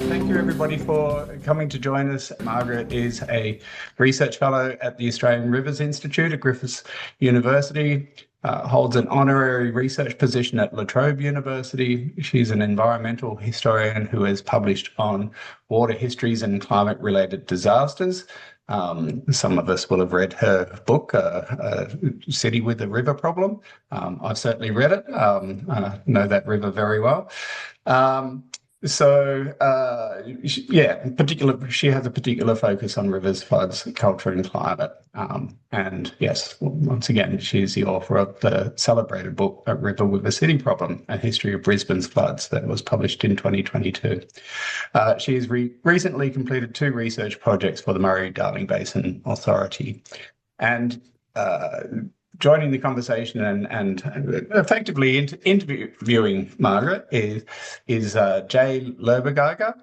Thank you, everybody, for coming to join us. Margaret is a research fellow at the Australian Rivers Institute at Griffith University, holds an honorary research position at Trobe University. She's an environmental historian who has published on water histories and climate-related disasters. Some of us will have read her book, City with a River Problem. I've certainly read it, know that river very well. She has a particular focus on rivers, floods, culture, and climate. And yes, once again, she's the author of the celebrated book, A River with a City Problem, A History of Brisbane's Floods, that was published in 2022. She's recently completed 2 research projects for the Murray-Darling Basin Authority. And joining the conversation and effectively interviewing Margaret is Jay Lerbergeiger.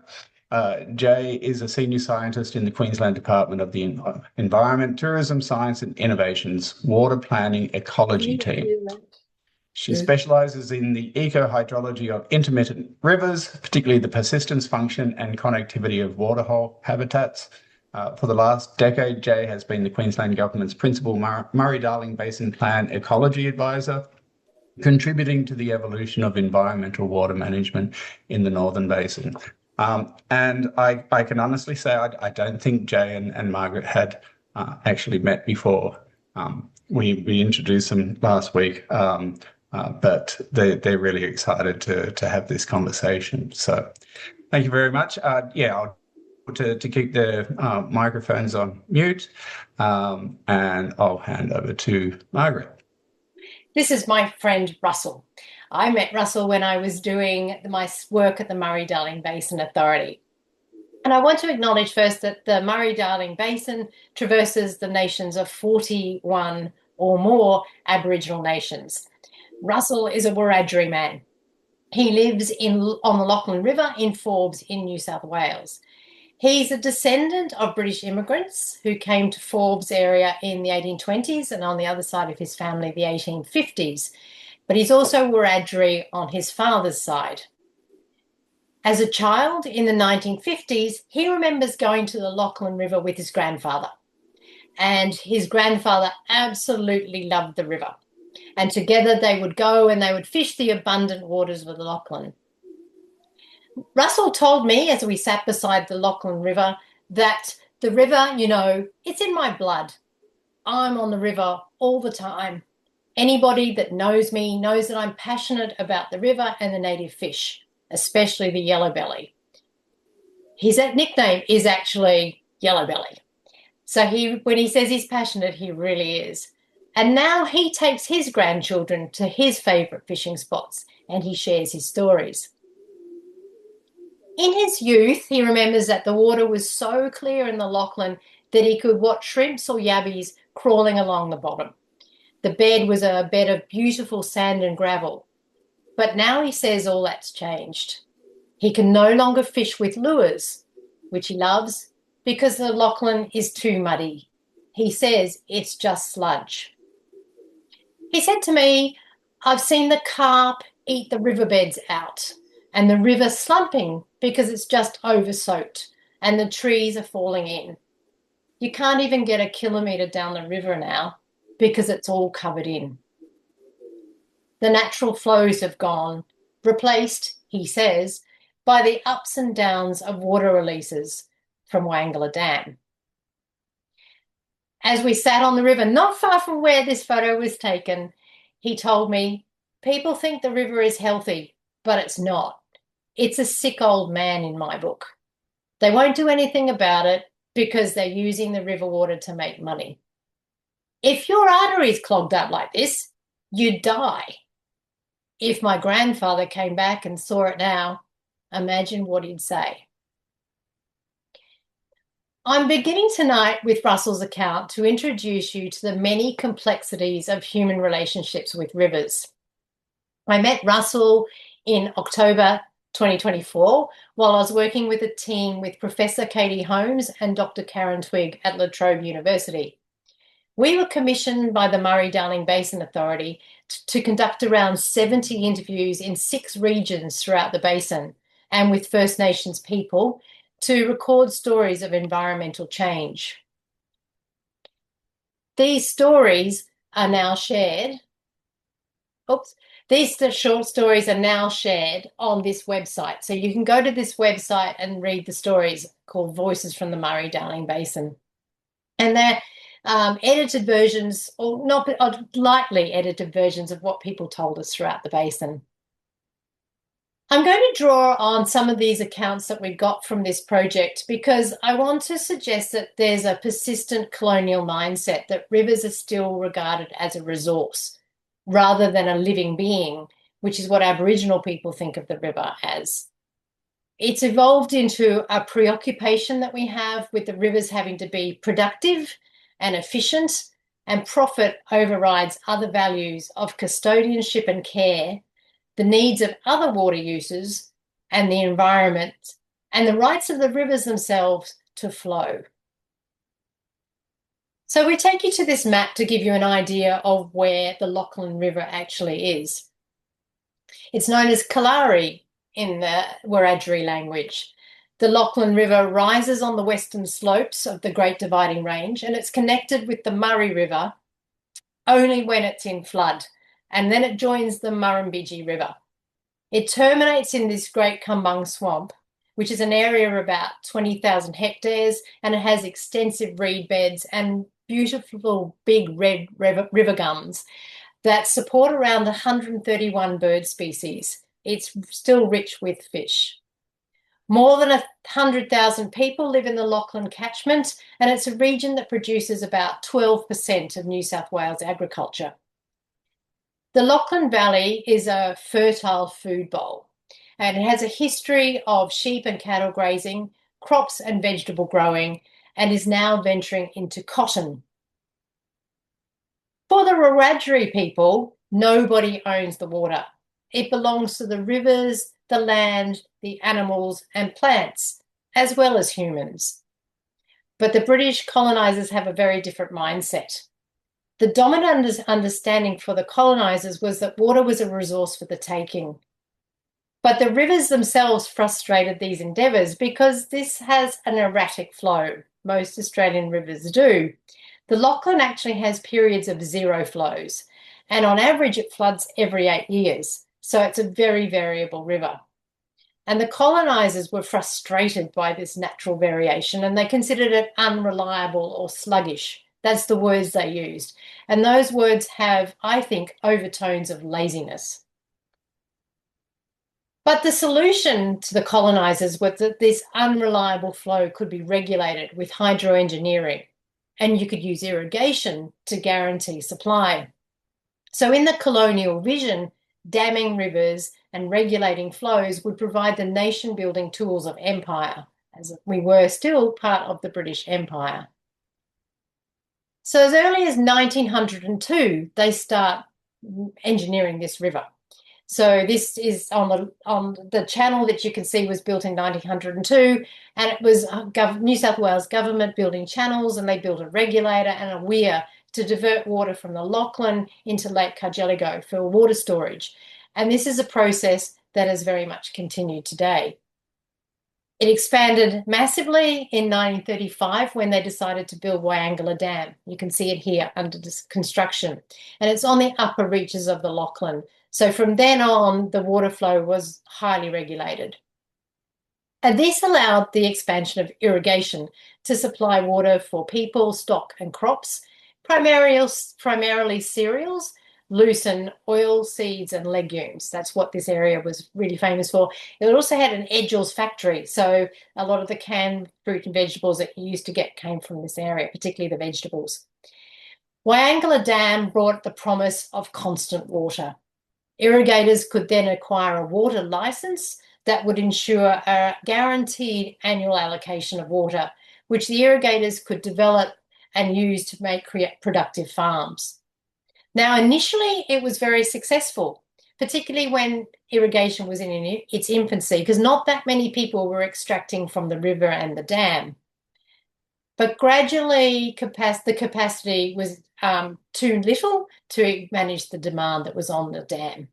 Jay is a senior scientist in the Queensland Department of the Environment, Tourism, Science and Innovations Water Planning Ecology team. She specialises in the eco-hydrology of intermittent rivers, particularly the persistence function and connectivity of waterhole habitats. For the last decade, Jay has been the Queensland Government's principal Murray-Darling Basin Plan Ecology Advisor, contributing to the evolution of environmental water management in the Northern Basin. And I can honestly say I don't think Jay and Margaret had actually met before. We introduced them last week, but they're really excited to have this conversation. So thank you very much. I'll to keep the microphones on mute, and I'll hand over to Margaret. This is my friend Russell. I met Russell when I was doing my work at the Murray-Darling Basin Authority. And I want to acknowledge first that the Murray-Darling Basin traverses the nations of 41 or more Aboriginal nations. Russell is a Wiradjuri man. He lives on the Lachlan River in Forbes in New South Wales. He's a descendant of British immigrants who came to Forbes area in the 1820s and on the other side of his family, the 1850s. But he's also Wiradjuri on his father's side. As a child in the 1950s, he remembers going to the Lachlan River with his grandfather. And his grandfather absolutely loved the river. And together they would go and they would fish the abundant waters of the Lachlan. Russell told me as we sat beside the Lachlan River that the river, it's in my blood. I'm on the river all the time. Anybody that knows me knows that I'm passionate about the river and the native fish, especially the yellow belly. His nickname is actually Yellow Belly. So when he says he's passionate, he really is. And now he takes his grandchildren to his favourite fishing spots and he shares his stories. In his youth, he remembers that the water was so clear in the Lachlan that he could watch shrimps or yabbies crawling along the bottom. The bed was a bed of beautiful sand and gravel. But now he says all that's changed. He can no longer fish with lures, which he loves, because the Lachlan is too muddy. He says it's just sludge. He said to me, I've seen the carp eat the riverbeds out and the river slumping because it's just over-soaked and the trees are falling in. You can't even get a kilometre down the river now because it's all covered in. The natural flows have gone, replaced, he says, by the ups and downs of water releases from Wangala Dam. As we sat on the river, not far from where this photo was taken, he told me, people think the river is healthy, but it's not. It's a sick old man in my book. They won't do anything about it because they're using the river water to make money. If your arteries clogged up like this, you'd die. If my grandfather came back and saw it now, imagine what he'd say. I'm beginning tonight with Russell's account to introduce you to the many complexities of human relationships with rivers. I met Russell in October 2024 while I was working with a team with Professor Katie Holmes and Dr. Karen Twigg at La Trobe University. We were commissioned by the Murray-Darling Basin Authority to conduct around 70 interviews in 6 regions throughout the basin and with First Nations people to record stories of environmental change. These stories are now shared. These short stories are now shared on this website. So you can go to this website and read the stories called Voices from the Murray-Darling Basin. And they're edited versions, or not lightly edited versions of what people told us throughout the basin. I'm going to draw on some of these accounts that we got from this project because I want to suggest that there's a persistent colonial mindset that rivers are still regarded as a resource rather than a living being, which is what Aboriginal people think of the river as. It's evolved into a preoccupation that we have with the rivers having to be productive and efficient, and profit overrides other values of custodianship and care, the needs of other water users and the environment, and the rights of the rivers themselves to flow. So we take you to this map to give you an idea of where the Lachlan River actually is. It's known as Kalari in the Wiradjuri language. The Lachlan River rises on the western slopes of the Great Dividing Range, and it's connected with the Murray River only when it's in flood, and then it joins the Murrumbidgee River. It terminates in this Great Kumbung Swamp, which is an area of about 20,000 hectares, and it has extensive reed beds and beautiful big red river gums that support around 131 bird species. It's still rich with fish. More than 100,000 people live in the Lachlan catchment, and it's a region that produces about 12% of New South Wales agriculture. The Lachlan Valley is a fertile food bowl, and it has a history of sheep and cattle grazing, crops and vegetable growing, and is now venturing into cotton. For the Wiradjuri people, nobody owns the water. It belongs to the rivers, the land, the animals and plants, as well as humans. But the British colonisers have a very different mindset. The dominant understanding for the colonisers was that water was a resource for the taking. But the rivers themselves frustrated these endeavours because this has an erratic flow. Most Australian rivers do. The Lachlan actually has periods of zero flows, and on average it floods every 8 years. So it's a very variable river. And the colonisers were frustrated by this natural variation, and they considered it unreliable or sluggish. That's the words they used. And those words have, I think, overtones of laziness. But the solution to the colonisers was that this unreliable flow could be regulated with hydroengineering, and you could use irrigation to guarantee supply. So in the colonial vision, damming rivers and regulating flows would provide the nation-building tools of empire, as we were still part of the British Empire. So as early as 1902, they start engineering this river. So this is on the channel that you can see was built in 1902, and it was New South Wales government building channels, and they built a regulator and a weir to divert water from the Lachlan into Lake Cargelligo for water storage. And this is a process that has very much continued today. It expanded massively in 1935 when they decided to build Wyangala Dam. You can see it here under construction, and it's on the upper reaches of the Lachlan. So from then on, the water flow was highly regulated. And this allowed the expansion of irrigation to supply water for people, stock and crops, primarily cereals, lucerne, oil seeds and legumes. That's what this area was really famous for. It also had an Edgell's factory, so a lot of the canned fruit and vegetables that you used to get came from this area, particularly the vegetables. Wyangala Dam brought the promise of constant water. Irrigators could then acquire a water licence that would ensure a guaranteed annual allocation of water, which the irrigators could develop and use to create productive farms. Now, initially, it was very successful, particularly when irrigation was in its infancy, because not that many people were extracting from the river and the dam. But gradually, the capacity was too little to manage the demand that was on the dam.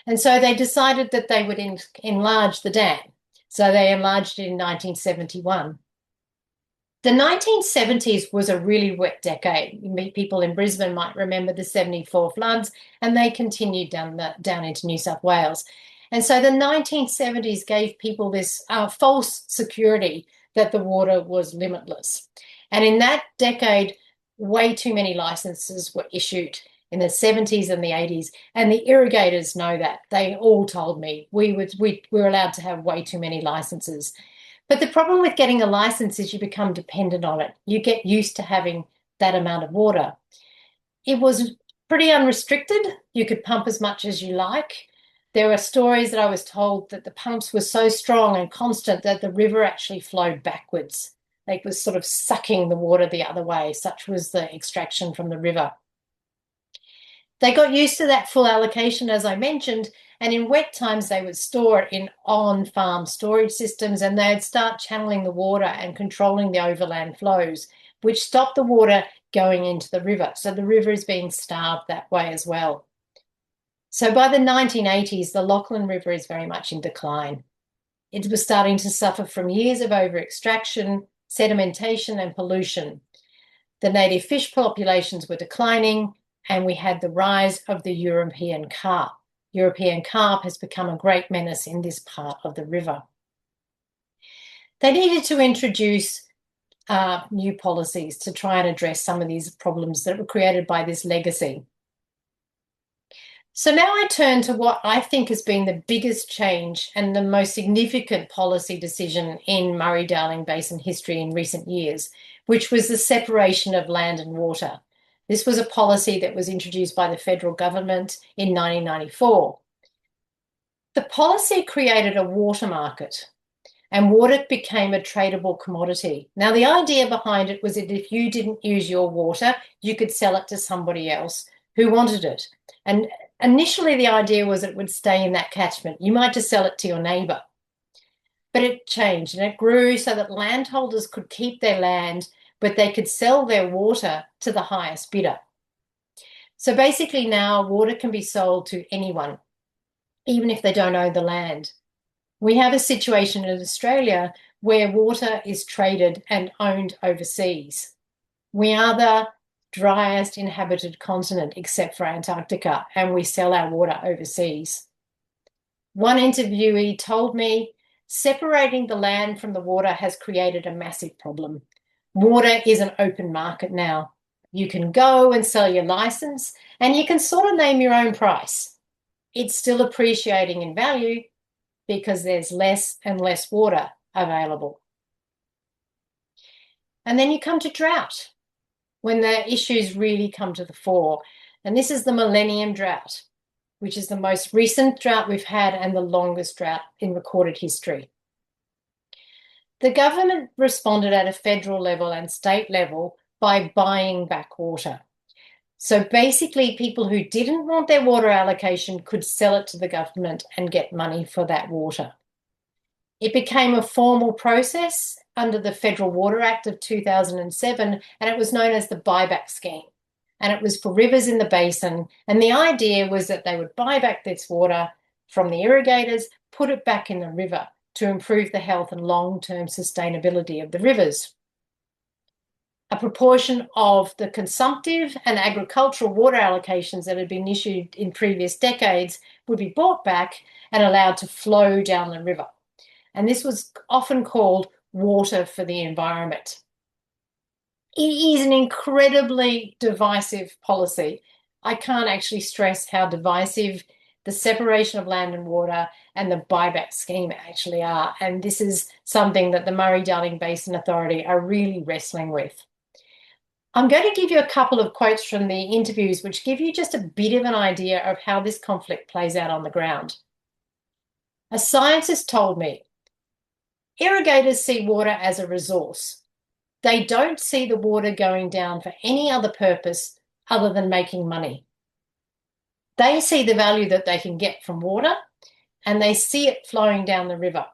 And so they decided that they would enlarge the dam. So they enlarged it in 1971. The 1970s was a really wet decade. People in Brisbane might remember the 74 floods, and they continued down into New South Wales. And so the 1970s gave people this false security that the water was limitless. And in that decade, way too many licenses were issued in the 70s and the 80s. And the irrigators know that. They all told me we were allowed to have way too many licenses. But the problem with getting a license is you become dependent on it. You get used to having that amount of water. It was pretty unrestricted. You could pump as much as you like. There were stories that I was told that the pumps were so strong and constant that the river actually flowed backwards. Like it was sort of sucking the water the other way. Such was the extraction from the river. They got used to that full allocation, as I mentioned, and in wet times they would store it in on-farm storage systems, and they'd start channeling the water and controlling the overland flows, which stopped the water going into the river. So the river is being starved that way as well. So by the 1980s, the Lachlan River is very much in decline. It was starting to suffer from years of over-extraction, sedimentation, and pollution. The native fish populations were declining, and we had the rise of the European carp. European carp has become a great menace in this part of the river. They needed to introduce new policies to try and address some of these problems that were created by this legacy. So now I turn to what I think has been the biggest change and the most significant policy decision in Murray-Darling Basin history in recent years, which was the separation of land and water. This was a policy that was introduced by the federal government in 1994. The policy created a water market, and water became a tradable commodity. Now, the idea behind it was that if you didn't use your water, you could sell it to somebody else who wanted it. And initially, the idea was it would stay in that catchment. You might just sell it to your neighbour. But it changed and it grew so that landholders could keep their land, but they could sell their water to the highest bidder. So basically now water can be sold to anyone, even if they don't own the land. We have a situation in Australia where water is traded and owned overseas. We are the driest inhabited continent except for Antarctica, and we sell our water overseas. One interviewee told me, separating the land from the water has created a massive problem. Water is an open market now. You can go and sell your license and you can sort of name your own price. It's still appreciating in value because there's less and less water available. And then you come to drought, when the issues really come to the fore. And this is the millennium drought, which is the most recent drought we've had and the longest drought in recorded history. The government responded at a federal level and state level by buying back water. So basically, people who didn't want their water allocation could sell it to the government and get money for that water. It became a formal process under the Federal Water Act of 2007, and it was known as the buyback scheme. And it was for rivers in the basin. And the idea was that they would buy back this water from the irrigators, put it back in the river to improve the health and long-term sustainability of the rivers. A proportion of the consumptive and agricultural water allocations that had been issued in previous decades would be bought back and allowed to flow down the river. And this was often called water for the environment. It is an incredibly divisive policy. I can't actually stress how divisive the separation of land and water and the buyback scheme actually are. And this is something that the Murray-Darling Basin Authority are really wrestling with. I'm going to give you a couple of quotes from the interviews which give you just a bit of an idea of how this conflict plays out on the ground. A scientist told me, irrigators see water as a resource. They don't see the water going down for any other purpose other than making money. They see the value that they can get from water and they see it flowing down the river.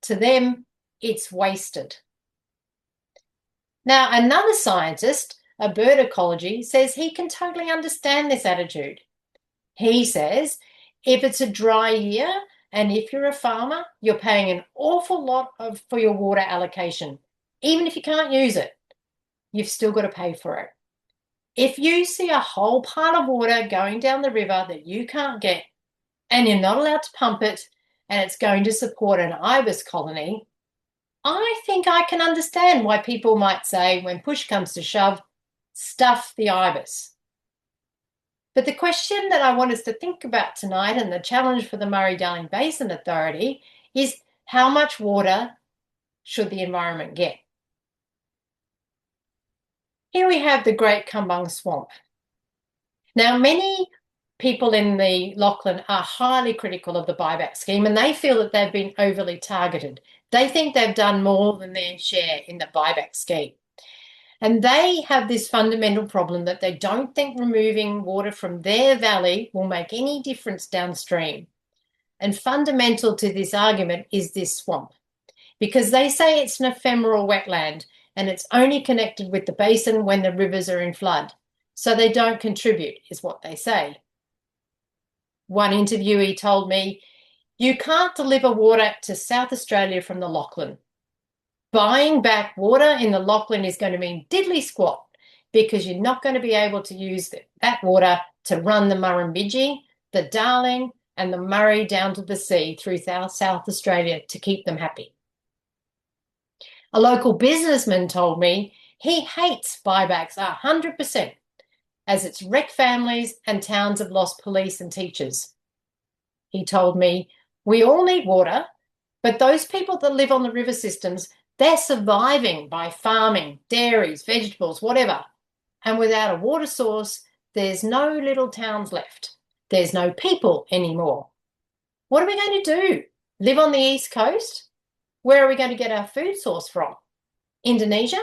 To them, it's wasted. Now, another scientist, a bird ecology, says he can totally understand this attitude. He says, if it's a dry year And if you're a farmer, you're paying an awful lot for your water allocation. Even if you can't use it, you've still got to pay for it. If you see a whole pile of water going down the river that you can't get and you're not allowed to pump it and it's going to support an ibis colony, I think I can understand why people might say, when push comes to shove, stuff the ibis. But the question that I want us to think about tonight, and the challenge for the Murray-Darling Basin Authority, is how much water should the environment get? Here we have the Great Kumbung Swamp. Now, many people in the Lachlan are highly critical of the buyback scheme, and they feel that they've been overly targeted. They think they've done more than their share in the buyback scheme. And they have this fundamental problem that they don't think removing water from their valley will make any difference downstream. And fundamental to this argument is this swamp, because they say it's an ephemeral wetland and it's only connected with the basin when the rivers are in flood. So they don't contribute, is what they say. One interviewee told me, "You can't deliver water to South Australia from the Lachlan. Buying back water in the Lachlan is going to mean diddly squat, because you're not going to be able to use that water to run the Murrumbidgee, the Darling, and the Murray down to the sea through South Australia to keep them happy." A local businessman told me he hates buybacks 100%, as it's wrecked families and towns have lost police and teachers. He told me, "We all need water, but those people that live on the river systems, they're surviving by farming, dairies, vegetables, whatever. And without a water source, there's no little towns left. There's no people anymore. What are we going to do? Live on the East Coast? Where are we going to get our food source from? Indonesia?"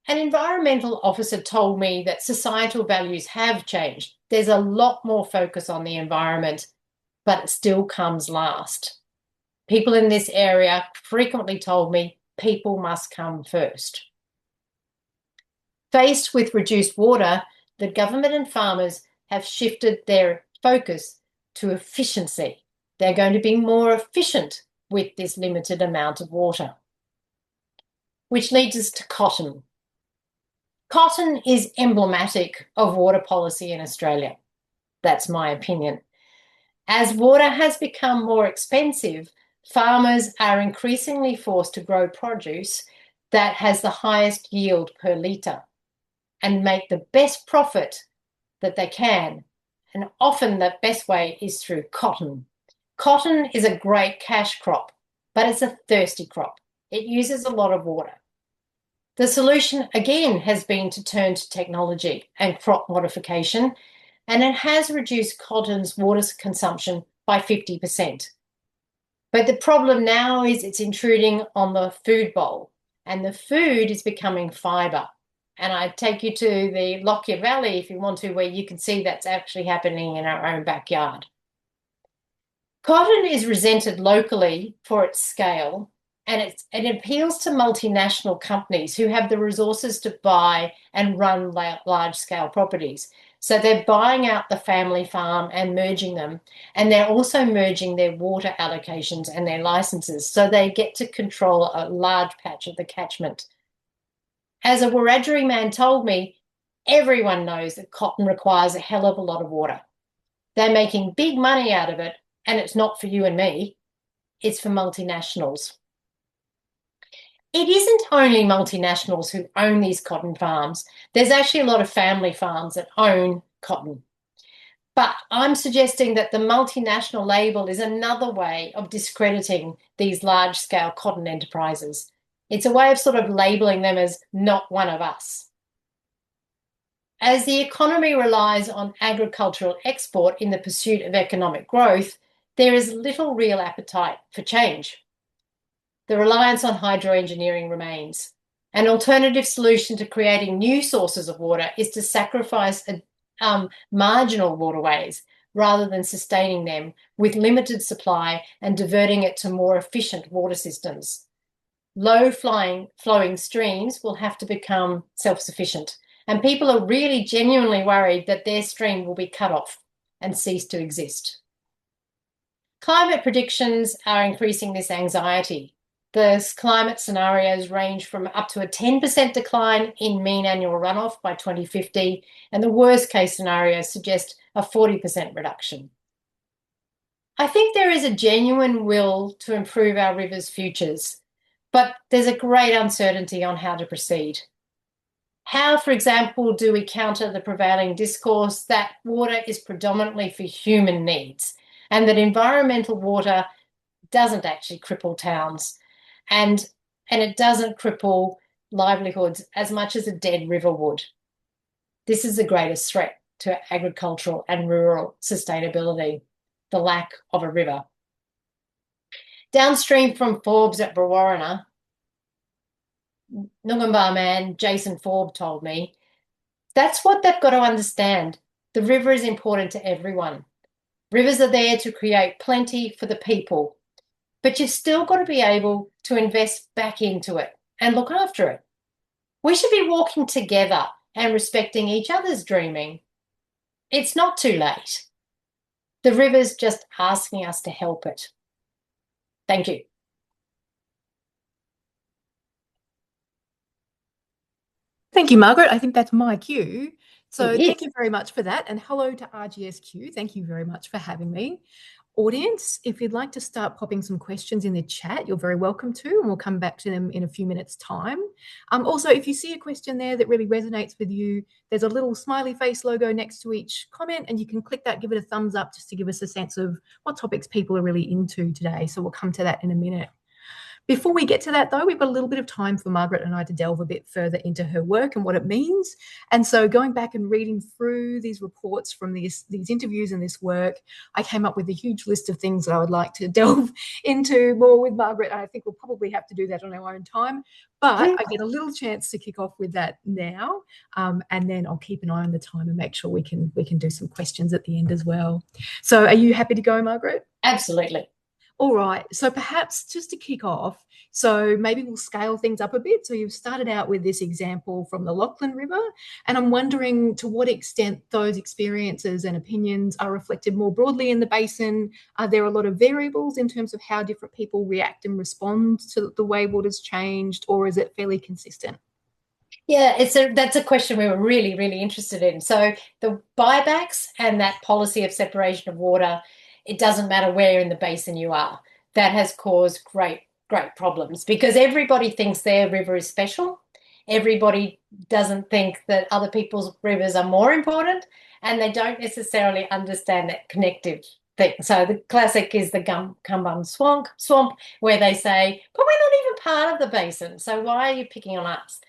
An environmental officer told me that societal values have changed. There's a lot more focus on the environment, but it still comes last. People in this area frequently told me people must come first. Faced with reduced water, the government and farmers have shifted their focus to efficiency. They're going to be more efficient with this limited amount of water. Which leads us to cotton. Cotton is emblematic of water policy in Australia. That's my opinion. As water has become more expensive, farmers are increasingly forced to grow produce that has the highest yield per litre and make the best profit that they can. And often the best way is through cotton. Cotton is a great cash crop, but it's a thirsty crop. It uses a lot of water. The solution, again, has been to turn to technology and crop modification, and it has reduced cotton's water consumption by 50%. But the problem now is it's intruding on the food bowl, and the food is becoming fibre. And I take you to the Lockyer Valley, if you want to, where you can see that's actually happening in our own backyard. Cotton is resented locally for its scale, and it appeals to multinational companies who have the resources to buy and run large-scale properties. So they're buying out the family farm and merging them, and they're also merging their water allocations and their licenses, so they get to control a large patch of the catchment. As a Wiradjuri man told me, everyone knows that cotton requires a hell of a lot of water. They're making big money out of it, and it's not for you and me, it's for multinationals. It isn't only multinationals who own these cotton farms. There's actually a lot of family farms that own cotton. But I'm suggesting that the multinational label is another way of discrediting these large-scale cotton enterprises. It's a way of sort of labeling them as not one of us. As the economy relies on agricultural export in the pursuit of economic growth, there is little real appetite for change. The reliance on hydroengineering remains. An alternative solution to creating new sources of water is to sacrifice marginal waterways rather than sustaining them with limited supply and diverting it to more efficient water systems. Low-flowing streams will have to become self-sufficient, and people are really genuinely worried that their stream will be cut off and cease to exist. climate predictions are increasing this anxiety. The climate scenarios range from up to a 10% decline in mean annual runoff by 2050, and the worst case scenarios suggest a 40% reduction. I think there is a genuine will to improve our rivers' futures, but there's a great uncertainty on how to proceed. How, for example, do we counter the prevailing discourse that water is predominantly for human needs and that environmental water doesn't actually cripple towns and it doesn't cripple livelihoods as much as a dead river would? This is the greatest threat to agricultural and rural sustainability, the lack of a river. Downstream from Forbes at Brewarrina, Noonkanbah man Jason Forbes told me, that's what they've got to understand. The river is important to everyone. Rivers are there to create plenty for the people, but you've still got to be able to invest back into it and look after it. We should be walking together and respecting each other's dreaming. It's not too late. The river's just asking us to help it. Thank you. Thank you, Margaret. I think that's my cue. So thank you very much for that. And hello to RGSQ. Thank you very much for having me. Audience, if you'd like to start popping some questions in the chat, you're very welcome to, and we'll come back to them in a few minutes' time. Also, if you see a question there that really resonates with you, there's a little smiley face logo next to each comment, and you can click that, give it a thumbs up just to give us a sense of what topics people are really into today. So we'll come to that in a minute. Before we get to that, though, we've got a little bit of time for Margaret and I to delve a bit further into her work and what it means. And so going back and reading through these reports from these interviews and this work, I came up with a huge list of things that I would like to delve into more with Margaret. And I think we'll probably have to do that on our own time. But I get a little chance to kick off with that now. And then I'll keep an eye on the time and make sure we can do some questions at the end as well. So are you happy to go, Margaret? Absolutely. All right, so perhaps just to kick off, so maybe we'll scale things up a bit. So you've started out with this example from the Lachlan River, and I'm wondering to what extent those experiences and opinions are reflected more broadly in the basin. Are there a lot of variables in terms of how different people react and respond to the way water's changed, or is it fairly consistent? Yeah, that's a question we were really, really interested in. So the buybacks and that policy of separation of water, it doesn't matter where in the basin you are. That has caused great problems because everybody thinks their river is special. Everybody doesn't think that other people's rivers are more important, and they don't necessarily understand that connective thing. So the classic is the Gumbum swamp, where they say, but we're not even part of the basin, so why are you picking on us?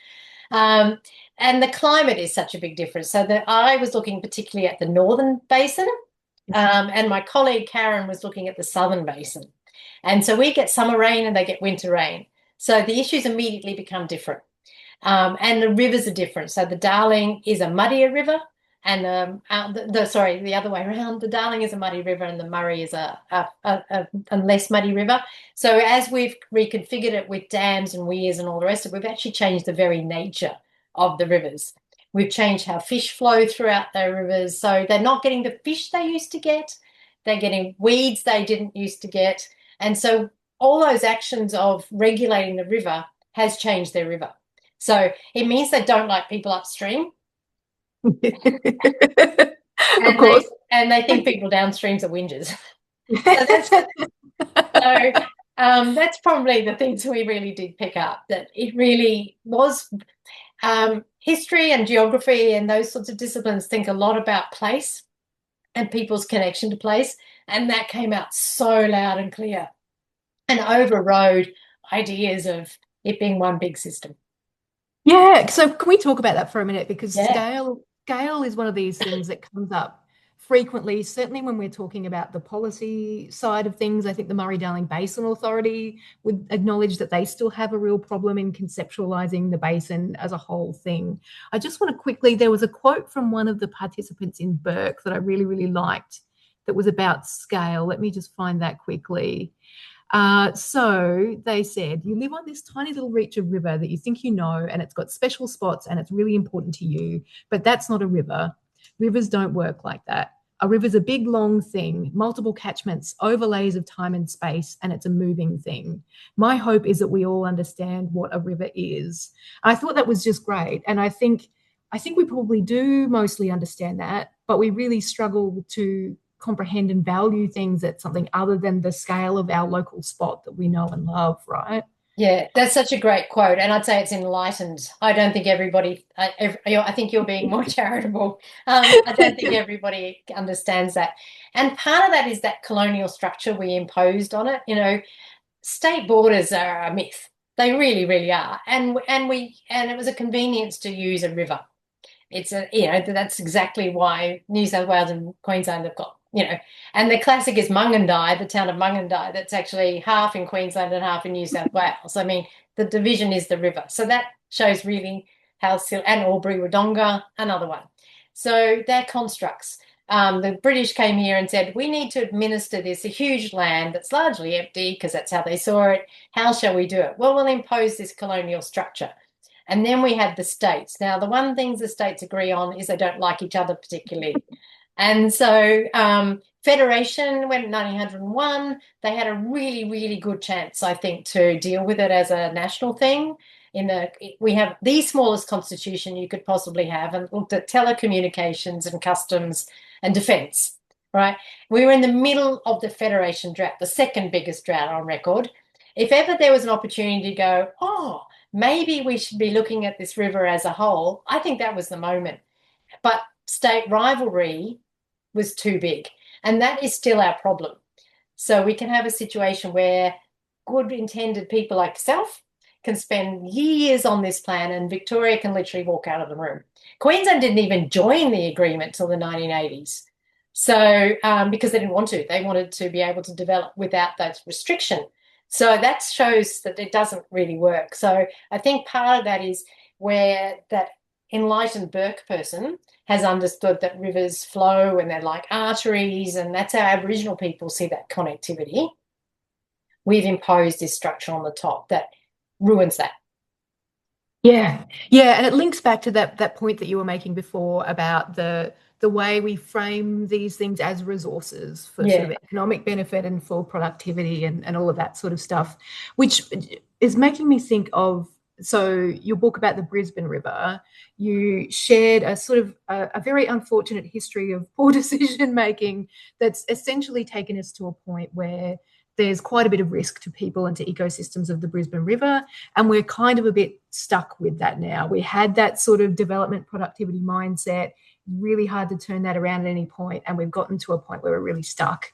And the climate is such a big difference. So that I was looking particularly at the northern basin, and my colleague Karen was looking at the southern basin. And so we get summer rain and they get winter rain. So the issues immediately become different. And the rivers are different. So the Darling is a muddier river, and the other way around. The Darling is a muddy river and the Murray is a less muddy river. So as we've reconfigured it with dams and weirs and all the rest of it, we've actually changed the very nature of the rivers. We've changed how fish flow throughout the rivers. So they're not getting the fish they used to get. They're getting weeds they didn't used to get. And so all those actions of regulating the river has changed their river. So it means they don't like people upstream. Of course. They think people downstreams are whingers. That's probably the things we really did pick up, that it really was history and geography and those sorts of disciplines think a lot about place and people's connection to place, and that came out so loud and clear and overrode ideas of it being one big system. Yeah, so can we talk about that for a minute? Because scale is one of these things that comes up frequently, certainly when we're talking about the policy side of things. I think the Murray-Darling Basin Authority would acknowledge that they still have a real problem in conceptualising the basin as a whole thing. I just want to quickly, there was a quote from one of the participants in Burke that I really, really liked that was about scale. Let me just find that quickly. So they said, you live on this tiny little reach of river that you think you know, and it's got special spots and it's really important to you, but that's not a river. Rivers don't work like that. a river's a big, long thing, multiple catchments, overlays of time and space, and it's a moving thing. My hope is that we all understand what a river is. I thought that was just great. And I think we probably do mostly understand that, but we really struggle to comprehend and value things at something other than the scale of our local spot that we know and love, right? Yeah, that's such a great quote, and I'd say it's enlightened. I don't think everybody, I think you're being more charitable. I don't think everybody understands that. And part of that is that colonial structure we imposed on it. You know, state borders are a myth. They really, really are. And it was a convenience to use a river. It's that's exactly why New South Wales and Queensland have got, and the classic is Mungandai, the town of Mungandai, that's actually half in Queensland and half in New South Wales. I mean, the division is the river. So that shows really how, and Albury Wodonga, another one. So they're constructs. The British came here and said, we need to administer this, a huge land that's largely empty because that's how they saw it. How shall we do it? Well, we'll impose this colonial structure. And then we had the states. Now, the one things the states agree on is they don't like each other particularly. And so Federation went in 1901. They had a really, really good chance, I think, to deal with it as a national thing. We have the smallest constitution you could possibly have, and looked at telecommunications and customs and defence, right? We were in the middle of the Federation drought, the second biggest drought on record. If ever there was an opportunity to go, maybe we should be looking at this river as a whole, I think that was the moment. But state rivalry was too big, and that is still our problem. So we can have a situation where good intended people like yourself can spend years on this plan and Victoria can literally walk out of the room. Queensland didn't even join the agreement till the 1980s. So because they didn't want to, they wanted to be able to develop without that restriction. So that shows that it doesn't really work. So I think part of that is where that enlightened Burke person has understood that rivers flow and they're like arteries, and that's how Aboriginal people see that connectivity. We've imposed this structure on the top that ruins that. Yeah, and it links back to that point that you were making before about the way we frame these things as resources for sort of economic benefit and for productivity and all of that sort of stuff, which is making me think of, so your book about the Brisbane River, you shared a sort of a very unfortunate history of poor decision making that's essentially taken us to a point where there's quite a bit of risk to people and to ecosystems of the Brisbane River, and we're kind of a bit stuck with that now. We had that sort of development productivity mindset, really hard to turn that around at any point, and we've gotten to a point where we're really stuck.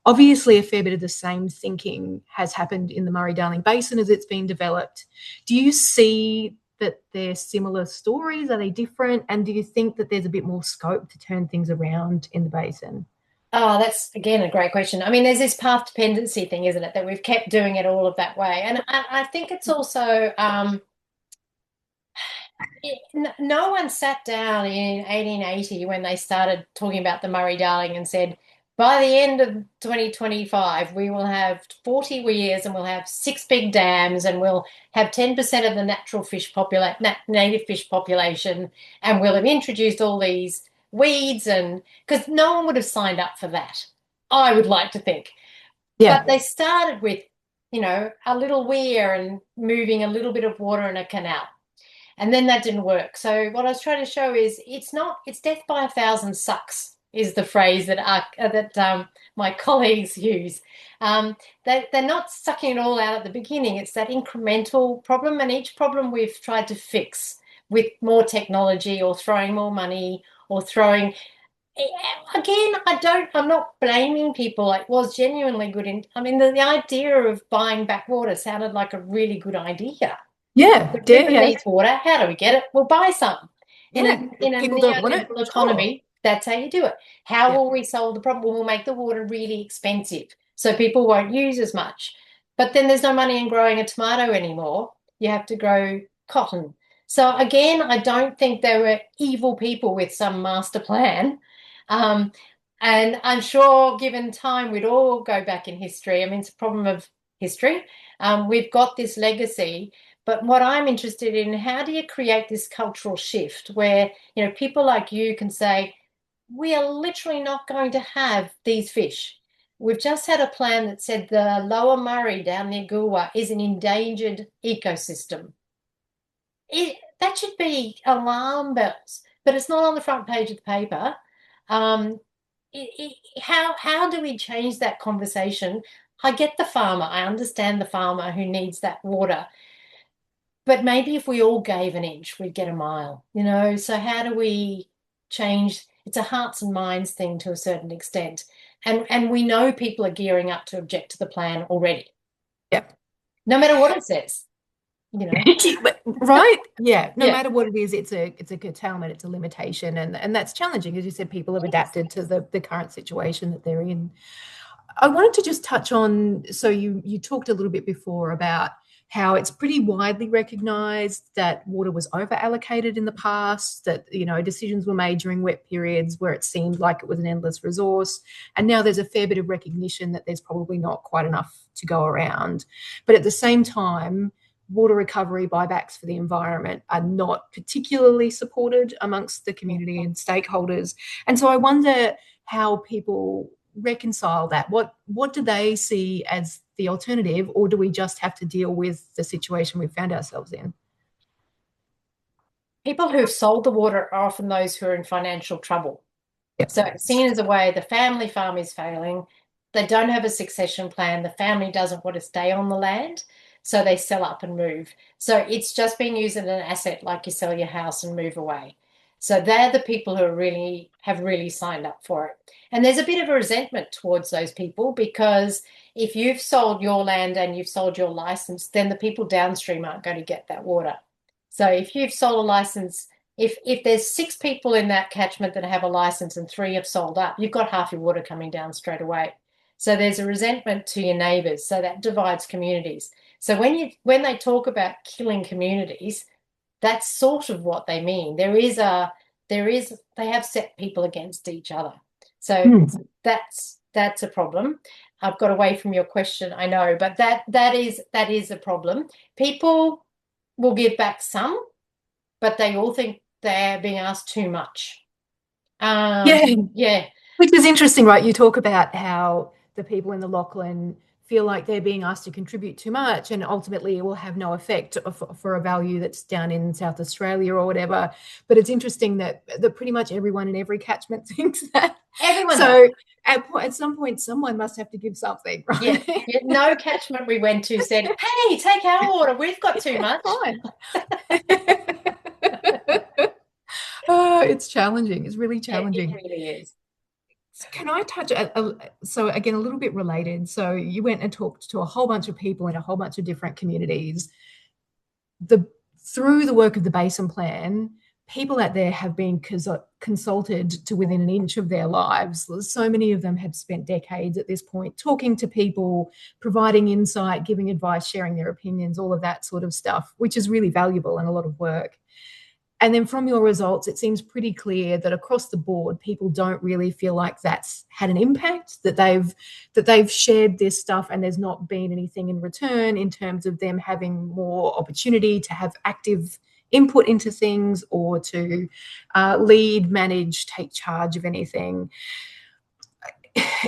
Obviously, a fair bit of the same thinking has happened in the Murray-Darling Basin as it's been developed. Do you see that they're similar stories? Are they different? And do you think that there's a bit more scope to turn things around in the basin? Oh, that's, again, a great question. I mean, there's this path dependency thing, isn't it, that we've kept doing it all of that way. And I think it's also no one sat down in 1880 when they started talking about the Murray-Darling and said, by the end of 2025, we will have 40 weirs and we'll have 6 big dams and we'll have 10% of the native fish population, and we'll have introduced all these weeds, and because no one would have signed up for that, I would like to think. Yeah. But they started with, a little weir and moving a little bit of water in a canal. And then that didn't work. So what I was trying to show is it's death by 1,000 sucks is the phrase that my colleagues use. They're not sucking it all out at the beginning. It's that incremental problem, and each problem we've tried to fix with more technology or throwing more money or throwing. Again, I'm not blaming people. It was genuinely good. The idea of buying back water sounded like a really good idea. Yeah. The river needs water. How do we get it? We'll buy some. In a neoliberal economy, that's how you do it. How will we solve the problem? We'll make the water really expensive so people won't use as much. But then there's no money in growing a tomato anymore. You have to grow cotton. So again, I don't think there were evil people with some master plan. And I'm sure given time, we'd all go back in history. I mean, it's a problem of history. We've got this legacy. But what I'm interested in, how do you create this cultural shift where, people like you can say, we are literally not going to have these fish. We've just had a plan that said the Lower Murray down near Goolwa is an endangered ecosystem. That should be alarm bells, but it's not on the front page of the paper. How do we change that conversation? I get the farmer. I understand the farmer who needs that water. But maybe if we all gave an inch, we'd get a mile, you know? So how do we change? It's a hearts and minds thing to a certain extent. And we know people are gearing up to object to the plan already. Yep. No matter what it says, you know. Right? Yeah. No matter what it is, it's a curtailment, it's a limitation. And that's challenging. As you said, people have adapted to the current situation that they're in. I wanted to just touch on, so you talked a little bit before about how it's pretty widely recognised that water was over-allocated in the past, that, you know, decisions were made during wet periods where it seemed like it was an endless resource. And now there's a fair bit of recognition that there's probably not quite enough to go around. But at the same time, water recovery buybacks for the environment are not particularly supported amongst the community and stakeholders. And so I wonder how people reconcile that. What do they see as the alternative, or do we just have to deal with the situation we've found ourselves in? People who've sold the water are often those who are in financial trouble. Yep. So seen as a way, the family farm is failing. They don't have a succession plan. The family doesn't want to stay on the land, so they sell up and move. So it's just being used as an asset, like you sell your house and move away. So they're the people who have really signed up for it. And there's a bit of a resentment towards those people, because if you've sold your land and you've sold your license, then the people downstream aren't going to get that water. So if you've sold a license, if there's 6 people in that catchment that have a license and 3 have sold up, you've got half your water coming down straight away. So there's a resentment to your neighbours. So that divides communities. So when they talk about killing communities, that's sort of what they mean. They have set people against each other. So that's a problem. I've got away from your question, I know, but that is a problem. People will give back some, but they all think they're being asked too much. Yeah. Which is interesting, right? You talk about how the people in the Lachlan feel like they're being asked to contribute too much, and ultimately it will have no effect for a value that's down in South Australia or whatever. But it's interesting that pretty much everyone in every catchment thinks that. Everyone. So at some point, someone must have to give something, right? Yeah. No catchment we went to said, "Hey, take our water. We've got too much." Oh, it's challenging. It's really challenging. It really is. Can I touch, so again, a little bit related. So you went and talked to a whole bunch of people in a whole bunch of different communities. Through the work of the Basin Plan, people out there have been consulted to within an inch of their lives. So many of them have spent decades at this point talking to people, providing insight, giving advice, sharing their opinions, all of that sort of stuff, which is really valuable and a lot of work. And then from your results, it seems pretty clear that across the board, people don't really feel like that's had an impact, that they've shared this stuff and there's not been anything in return in terms of them having more opportunity to have active input into things or to lead, manage, take charge of anything.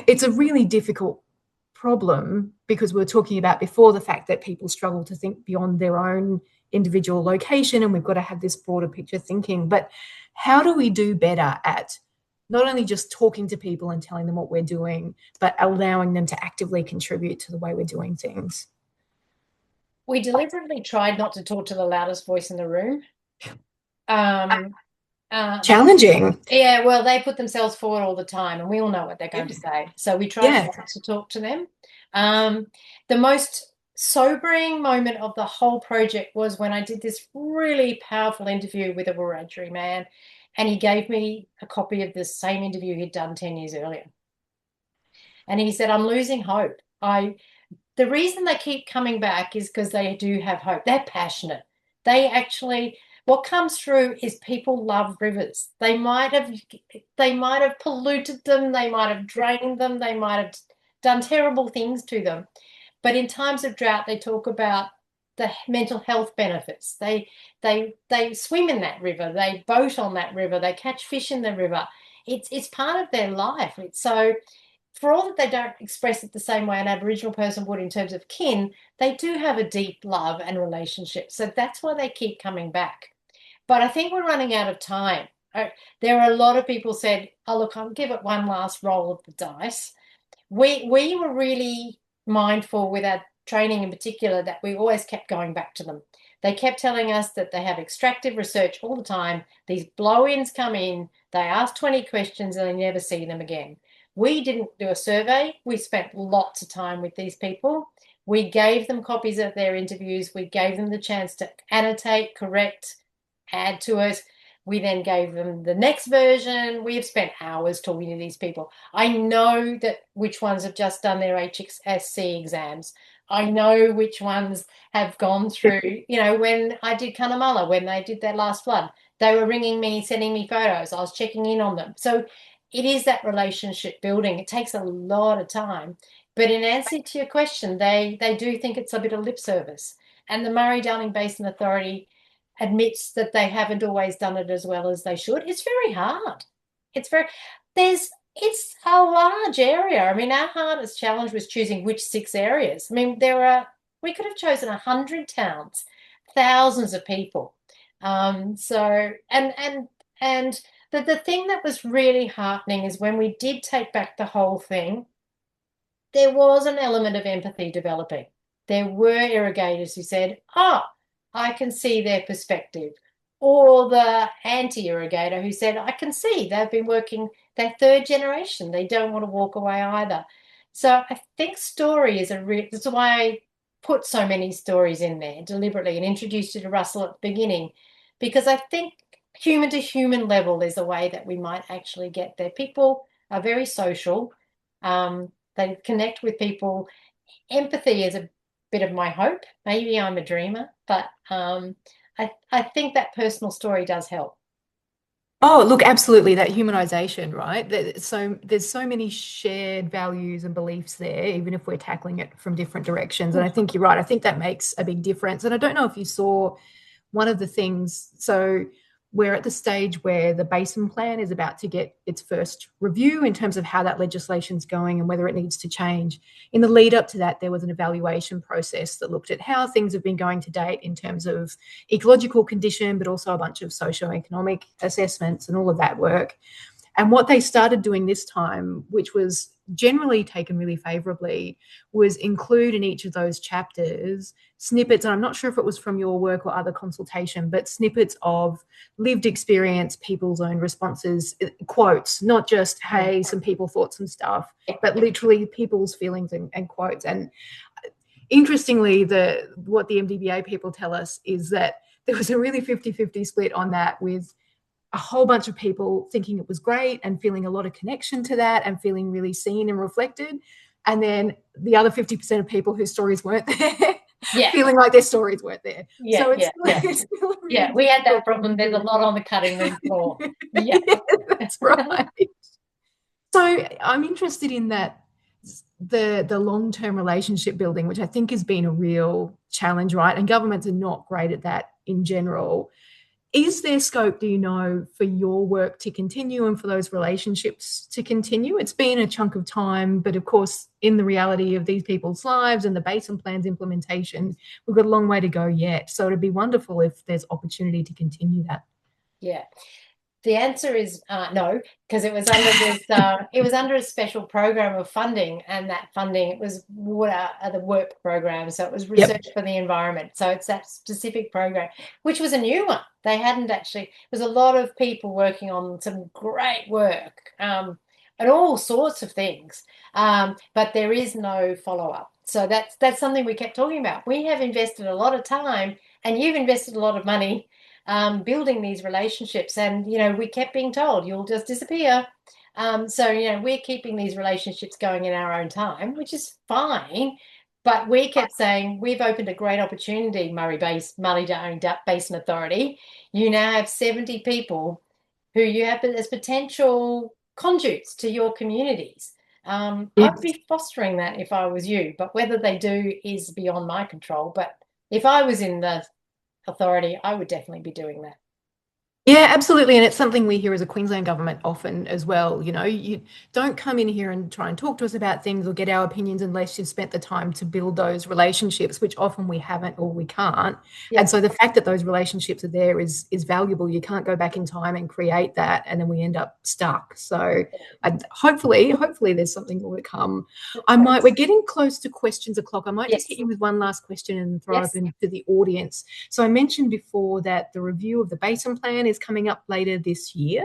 It's a really difficult problem, because we were talking about before the fact that people struggle to think beyond their own individual location, and we've got to have this broader picture thinking. But how do we do better at not only just talking to people and telling them what we're doing, but allowing them to actively contribute to the way we're doing things? We deliberately tried not to talk to the loudest voice in the room. Challenging. Yeah, well, they put themselves forward all the time, and we all know what they're going to say. So we tried not to talk to them. The most sobering moment of the whole project was when I did this really powerful interview with a Wiradjuri man, and he gave me a copy of the same interview he'd done 10 years earlier. And he said, "I'm losing hope. The reason they keep coming back is because they do have hope. They're passionate. What comes through is people love rivers. They might have polluted them, they might have drained them, they might have done terrible things to them. But in times of drought, they talk about the mental health benefits. They swim in that river, they boat on that river, they catch fish in the river. it's part of their life. It's so, for all that they don't express it the same way an Aboriginal person would in terms of kin, they do have a deep love and relationship. So that's why they keep coming back. But I think we're running out of time. There are a lot of people said, oh, look, I'll give it one last roll of the dice. We were really mindful with our training in particular that we always kept going back to them. They kept telling us that they have extractive research all the time. These blow-ins come in, they ask 20 questions and they never see them again. We didn't do a survey. We spent lots of time with these people. We gave them copies of their interviews. We gave them the chance to annotate, correct, add to it. We then gave them the next version. We have spent hours talking to these people. I know that which ones have just done their HSC exams. I know which ones have gone through, you know, when I did Cunnamulla, when they did their last flood, they were ringing me, sending me photos. I was checking in on them. So it is that relationship building. It takes a lot of time. But in answer to your question, they do think it's a bit of lip service. And the Murray-Darling Basin Authority admits that they haven't always done it as well as they should. It's very hard. It's a large area. I mean, our hardest challenge was choosing which 6 areas. I mean, we could have chosen 100 towns, thousands of people. So the thing that was really heartening is when we did take back the whole thing, there was an element of empathy developing. There were irrigators who said, oh, I can see their perspective. Or the anti-irrigator who said, I can see they've been working their 3rd generation. They don't want to walk away either. So I think story is that's why I put so many stories in there deliberately and introduced you to Russell at the beginning, because I think human to human level is a way that we might actually get there. People are very social. They connect with people. Empathy is a bit of my hope. Maybe I'm a dreamer, but I think that personal story does help. Oh, look, absolutely, that humanization, right? There's so many shared values and beliefs there, even if we're tackling it from different directions. And I think you're right. I think that makes a big difference. And I don't know if you saw one of the things, so we're at the stage where the basin plan is about to get its first review in terms of how that legislation's going and whether it needs to change. In the lead up to that, there was an evaluation process that looked at how things have been going to date in terms of ecological condition, but also a bunch of socioeconomic assessments and all of that work. And what they started doing this time, which was generally taken really favourably, was include in each of those chapters snippets, and I'm not sure if it was from your work or other consultation, but snippets of lived experience, people's own responses, quotes, not just, hey, some people thought some stuff, but literally people's feelings and quotes. And interestingly, what the MDBA people tell us is that there was a really 50-50 split on that, with a whole bunch of people thinking it was great and feeling a lot of connection to that and feeling really seen and reflected. And then the other 50% of people whose stories weren't there, feeling like their stories weren't there. Yeah, so it's still really we had that problem. There's a lot on the cutting room floor. Yeah, that's right. So I'm interested in that, the long-term relationship building, which I think has been a real challenge, right? And governments are not great at that in general. Is there scope, do you know, for your work to continue and for those relationships to continue? It's been a chunk of time, but of course, in the reality of these people's lives and the Basin Plan's implementation, we've got a long way to go yet. So it'd be wonderful if there's opportunity to continue that. Yeah. The answer is no, because it was under this. It was under a special program of funding, and that funding, it was water, the work program. So it was research for the environment. So it's that specific program, which was a new one. They hadn't actually. There was a lot of people working on some great work and all sorts of things, but there is no follow up. So that's something we kept talking about. We have invested a lot of time, and you've invested a lot of money. Building these relationships, and we kept being told you'll just disappear. So we're keeping these relationships going in our own time, which is fine. But we kept saying we've opened a great opportunity, Murray-Darling Basin Authority. You now have 70 people who you have as potential conduits to your communities. I'd be fostering that if I was you, but whether they do is beyond my control. But if I was in the authority, I would definitely be doing that. Yeah, absolutely. And it's something we hear as a Queensland government often as well. You know, you don't come in here and try and talk to us about things or get our opinions unless you've spent the time to build those relationships, which often we haven't or we can't. Yeah. And so the fact that those relationships are there is valuable. You can't go back in time and create that, and then we end up stuck. So hopefully there's something more to come. We're getting close to questions o'clock. I might just hit you with one last question and throw it into the audience. So I mentioned before that the review of the basin plan is coming up later this year.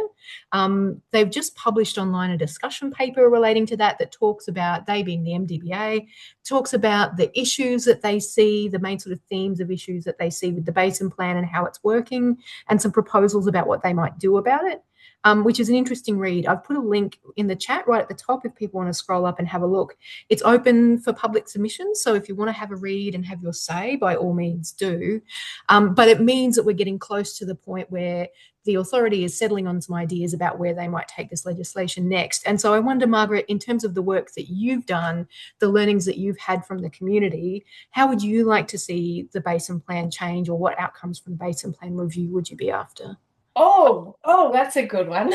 They've just published online a discussion paper relating to that talks about, they being the MDBA, talks about the issues that they see, the main sort of themes of issues that they see with the basin plan and how it's working, and some proposals about what they might do about it. Which is an interesting read. I've put a link in the chat right at the top if people want to scroll up and have a look. It's open for public submission, so if you want to have a read and have your say, by all means do. But it means that we're getting close to the point where the authority is settling on some ideas about where they might take this legislation next. And so I wonder, Margaret, in terms of the work that you've done, the learnings that you've had from the community, how would you like to see the basin plan change, or what outcomes from the basin plan review would you be after? Oh, that's a good one.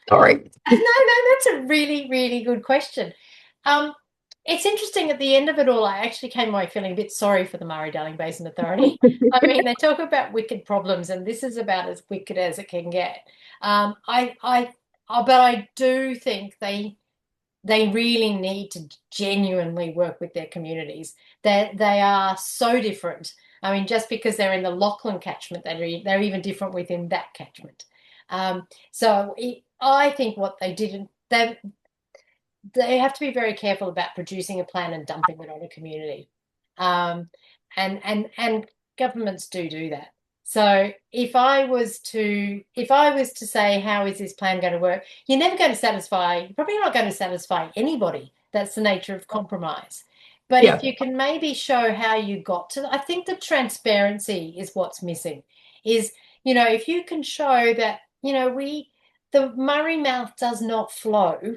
Sorry. No, that's a really, really good question. It's interesting, at the end of it all, I actually came away feeling a bit sorry for the Murray-Darling Basin Authority. I mean, they talk about wicked problems, and this is about as wicked as it can get. But I do think they really need to genuinely work with their communities. They are so different. I mean, just because they're in the Lachlan catchment, they're even different within that catchment. I think what they did, they have to be very careful about producing a plan and dumping it on a community. And governments do that. So if I was to say, how is this plan going to work? You're probably not going to satisfy anybody. That's the nature of compromise. But if you can maybe show how you got to, I think the transparency is what's missing. Is, if you can show that, the Murray Mouth does not flow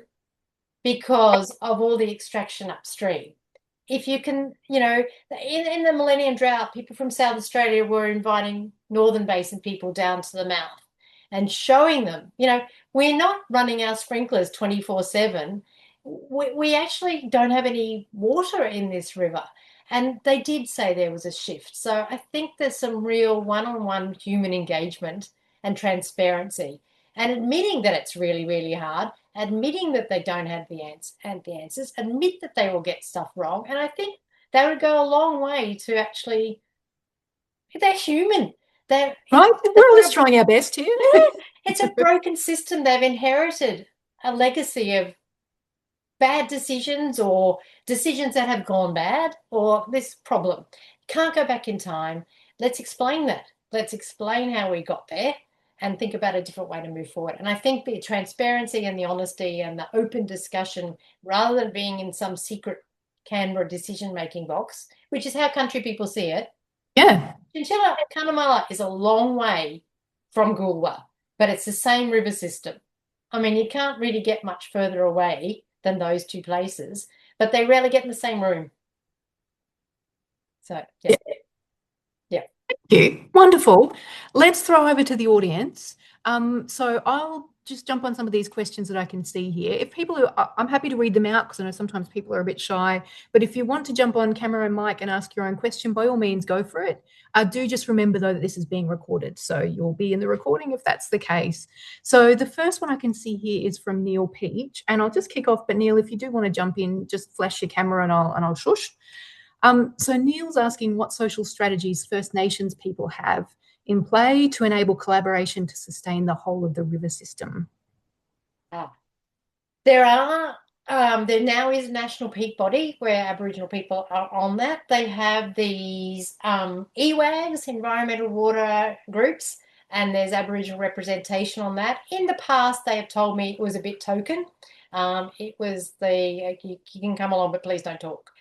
because of all the extraction upstream. If you can, in the Millennium Drought, people from South Australia were inviting Northern Basin people down to the mouth and showing them, we're not running our sprinklers 24/7. We actually don't have any water in this river. And they did say there was a shift. So I think there's some real one-on-one human engagement and transparency, and admitting that it's really, really hard, admitting that they don't have the answers, admit that they will get stuff wrong. And I think that would go a long way to actually, they're human. Right? We're all just trying our best here. It's a broken system. They've inherited a legacy of bad decisions, or decisions that have gone bad, or this problem. Can't go back in time. Let's explain that. Let's explain how we got there and think about a different way to move forward. And I think the transparency and the honesty and the open discussion, rather than being in some secret Canberra decision-making box, which is how country people see it. Yeah. Chinchilla Cunnamulla is a long way from Goolwa, but it's the same river system. I mean, you can't really get much further away than those two places, but they rarely get in the same room. So, yeah. Thank you. Wonderful. Let's throw over to the audience. So I'll just jump on some of these questions that I can see here. If people I'm happy to read them out, because I know sometimes people are a bit shy, but if you want to jump on camera and mic and ask your own question, by all means, go for it. Do just remember, though, that this is being recorded, so you'll be in the recording if that's the case. So the first one I can see here is from Neil Peach, and I'll just kick off, but Neil, if you do want to jump in, just flash your camera and I'll shush. So Neil's asking what social strategies First Nations people have in play to enable collaboration to sustain the whole of the river system. There now is a national peak body where Aboriginal people are on that. They have these EWAGs, environmental water groups, and there's Aboriginal representation on that. In the past, they have told me it was a bit token. It was you can come along, but please don't talk.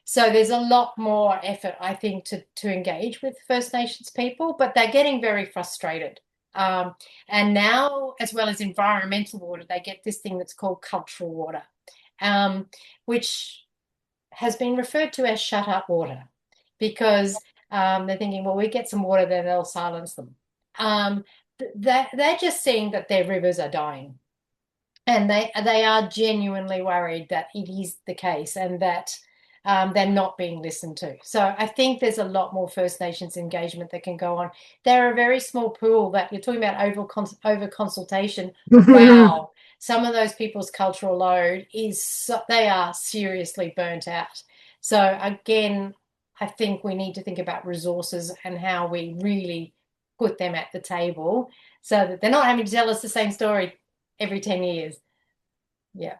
So there's a lot more effort, I think, to engage with First Nations people, but they're getting very frustrated. And now, as well as environmental water, they get this thing that's called cultural water, which has been referred to as shut up water, because they're thinking, well, we get some water, then they'll silence them. they're just seeing that their rivers are dying. And they are genuinely worried that it is the case and that they're not being listened to. So I think there's a lot more First Nations engagement that can go on. They're a very small pool that you're talking about over consultation. Wow. Some of those people's cultural load they are seriously burnt out. So again, I think we need to think about resources and how we really put them at the table so that they're not having to tell us the same story every 10 years. Yeah.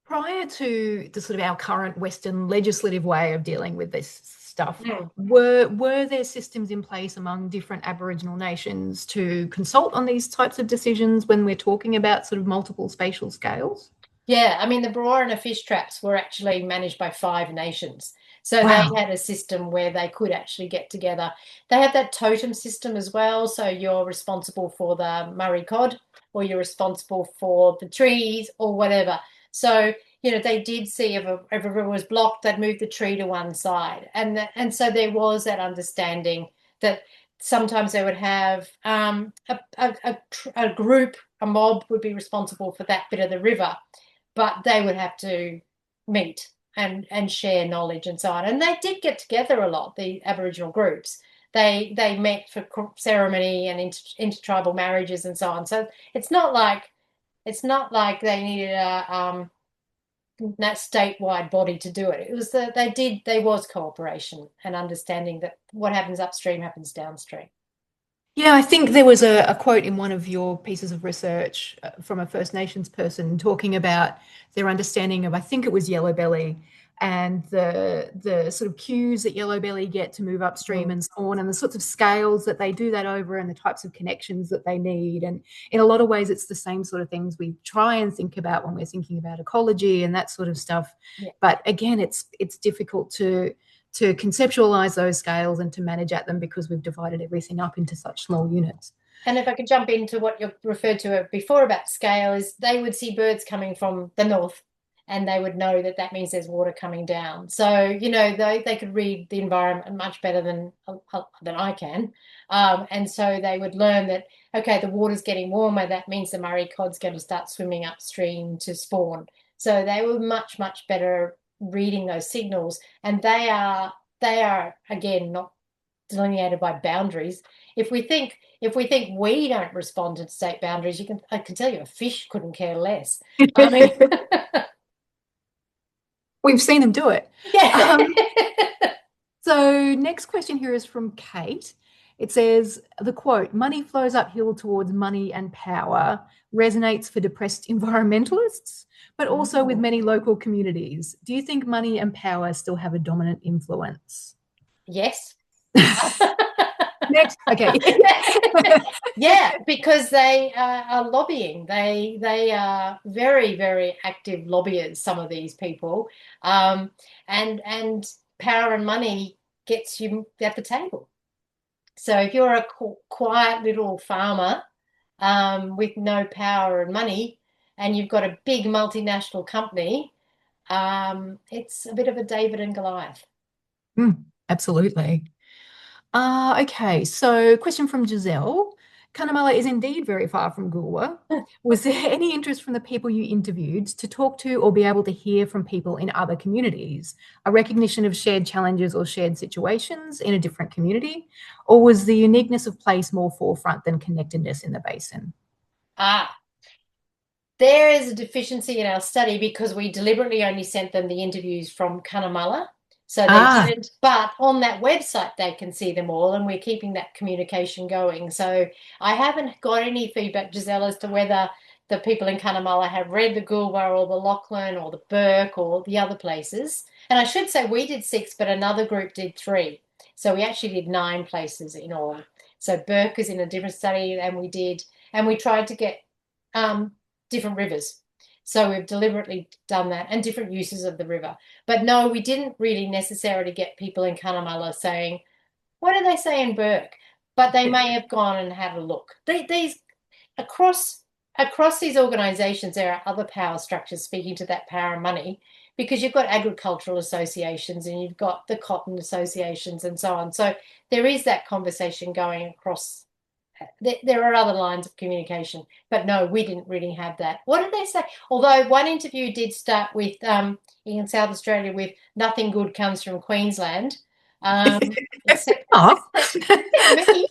Prior to the sort of our current Western legislative way of dealing with this stuff, were there systems in place among different Aboriginal nations to consult on these types of decisions when we're talking about sort of multiple spatial scales? Yeah, I mean, the Brewarrina fish traps were actually managed by 5 nations. So Wow. they had a system where they could actually get together. They have that totem system as well. So you're responsible for the Murray cod, or you're responsible for the trees or whatever. So, they did see if a river was blocked, they'd move the tree to one side. And so there was that understanding that sometimes they would have a group, a mob would be responsible for that bit of the river, but they would have to meet and share knowledge and so on. And they did get together a lot, the Aboriginal groups. They met for ceremony and intertribal marriages and so on. So it's not like they needed that statewide body to do it. It was there was cooperation and understanding that what happens upstream happens downstream. Yeah, I think there was a quote in one of your pieces of research from a First Nations person talking about their understanding of, I think it was yellow belly, and the sort of cues that yellow belly get to move upstream and so on, and the sorts of scales that they do that over and the types of connections that they need. And in a lot of ways, it's the same sort of things we try and think about when we're thinking about ecology and that sort of stuff. Yeah. But again, it's difficult to conceptualize those scales and to manage at them because we've divided everything up into such small units. And if I could jump into what you referred to before about scale, is they would see birds coming from the north and they would know that means there's water coming down. So, they could read the environment much better than I can. And so they would learn that, okay, the water's getting warmer. That means the Murray cod's going to start swimming upstream to spawn. So they were much, much better reading those signals, and they are again not delineated by boundaries. If we think we don't respond to state boundaries, I can tell you a fish couldn't care less. I mean, we've seen them do it. Yeah. So next question here is from Kate. It says, the quote, "Money flows uphill towards money and power," resonates for depressed environmentalists, but also with many local communities. Do you think money and power still have a dominant influence? Yes. Next, okay. Yeah, because they are lobbying. They are very, very active lobbyers, some of these people. And power and money gets you at the table. So if you're a quiet little farmer with no power and money, and you've got a big multinational company, it's a bit of a David and Goliath. Absolutely. Okay, so question from Giselle. Cunnamulla is indeed very far from Goolwa. Was there any interest from the people you interviewed to talk to or be able to hear from people in other communities? A recognition of shared challenges or shared situations in a different community? Or was the uniqueness of place more forefront than connectedness in the basin? There is a deficiency in our study because we deliberately only sent them the interviews from Cunnamulla. So they didn't, but on that website, they can see them all, and we're keeping that communication going. So I haven't got any feedback, Giselle, as to whether the people in Cunnamulla have read the Goolwa or the Lachlan or the Burke or the other places. And I should say we did 6, but another group did 3. So we actually did 9 places in all. So Burke is in a different study than we did, and we tried to get different rivers. So we've deliberately done that, and different uses of the river. But no, we didn't really necessarily get people in Cunnamulla saying, what do they say in Burke? But they may have gone and had a look. These across these organisations, there are other power structures speaking to that power and money, because you've got agricultural associations and you've got the cotton associations and so on. So there is that conversation going across there are other lines of communication, but no, we didn't really have that. What did they say? Although one interview did start with in South Australia with "Nothing good comes from Queensland," except me.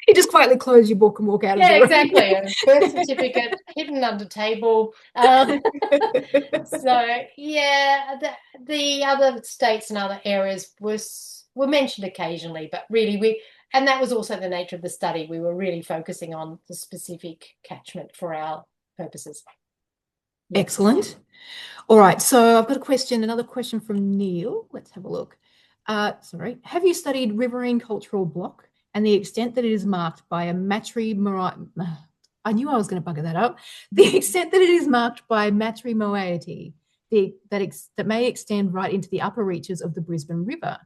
You just quietly close your book and walk out of the room. Exactly. A birth certificate hidden under table. So yeah, the other states and other areas were mentioned occasionally, but really and that was also the nature of the study. We were really focusing on the specific catchment for our purposes. Yes. Excellent. All right, so I've got another question from Neil. Let's have a look. Sorry. Have you studied riverine cultural block and the extent that it is marked by a I knew I was going to bugger that up. The extent that it is marked by moiety that may extend right into the upper reaches of the Brisbane River.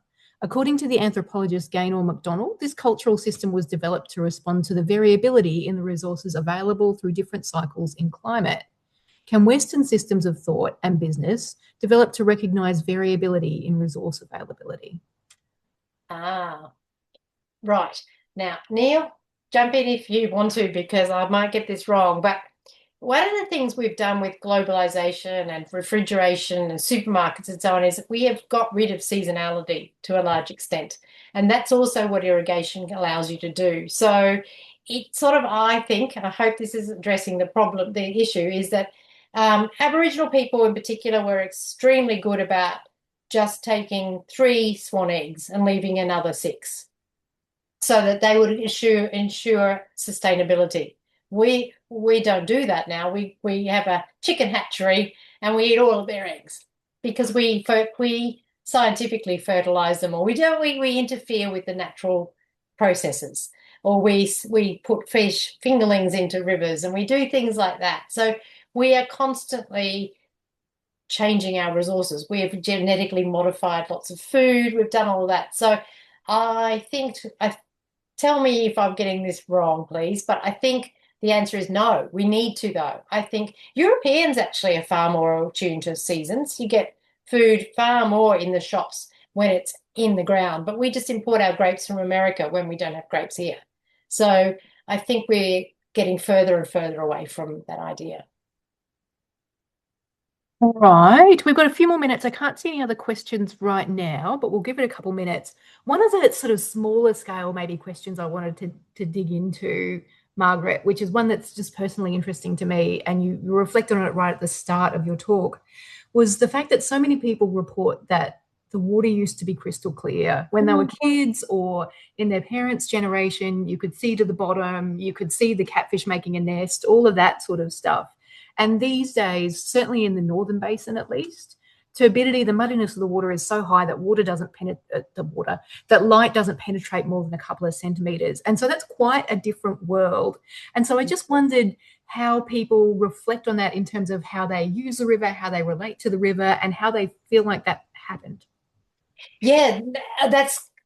According to the anthropologist Gaynor MacDonald, this cultural system was developed to respond to the variability in the resources available through different cycles in climate. Can Western systems of thought and business develop to recognise variability in resource availability? Right. Now, Neil, jump in if you want to, because I might get this wrong. But one of the things we've done with globalization and refrigeration and supermarkets and so on is we have got rid of seasonality to a large extent. And that's also what irrigation allows you to do. So it sort of, I think, and I hope this is addressing the issue, is that Aboriginal people in particular were extremely good about just taking 3 swan eggs and leaving another 6 so that they would ensure sustainability. We don't do that now. We have a chicken hatchery and we eat all of their eggs because we scientifically fertilize them, or we interfere with the natural processes, or we put fish fingerlings into rivers, and we do things like that. So we are constantly changing our resources. We have genetically modified lots of food. We've done all that. So I think, tell me if I'm getting this wrong, please, but I think the answer is no. We need to, though. I think Europeans actually are far more attuned to seasons. You get food far more in the shops when it's in the ground, but we just import our grapes from America when we don't have grapes here. So I think we're getting further and further away from that idea. All right, we've got a few more minutes. I can't see any other questions right now, but we'll give it a couple minutes. One of the sort of smaller scale maybe questions I wanted to dig into, Margaret, which is one that's just personally interesting to me, and you reflected on it right at the start of your talk, was the fact that so many people report that the water used to be crystal clear when they were kids, or in their parents' generation, you could see to the bottom, you could see the catfish making a nest, all of that sort of stuff. And these days, certainly in the northern basin at least, turbidity, the muddiness of the water is so high that that light doesn't penetrate more than a couple of centimetres. And so that's quite a different world. And so I just wondered how people reflect on that in terms of how they use the river, how they relate to the river, and how they feel like that happened. Yeah,